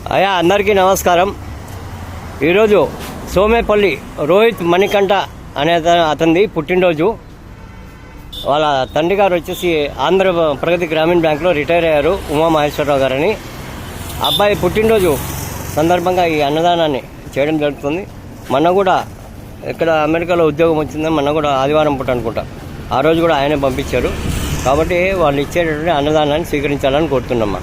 అయ్యా అందరికీ నమస్కారం. ఈరోజు సోమేపల్లి రోహిత్ మణికంఠ అనే అతనిది పుట్టినరోజు. వాళ్ళ తండ్రి గారు వచ్చేసి ఆంధ్ర ప్రగతి గ్రామీణ బ్యాంకులో రిటైర్ అయ్యారు, ఉమామహేశ్వరరావు గారని. అబ్బాయి పుట్టినరోజు సందర్భంగా ఈ అన్నదానాన్ని చేయడం జరుగుతుంది. మొన్న కూడా ఇక్కడ అమెరికాలో ఉద్యోగం వచ్చిందని మొన్న కూడా ఆదివారం పూట అనుకుంటా, ఆ రోజు కూడా ఆయనే పంపించారు. కాబట్టి వాళ్ళు ఇచ్చేటటువంటి అన్నదానాన్ని స్వీకరించాలని కోరుతున్నామ్మా.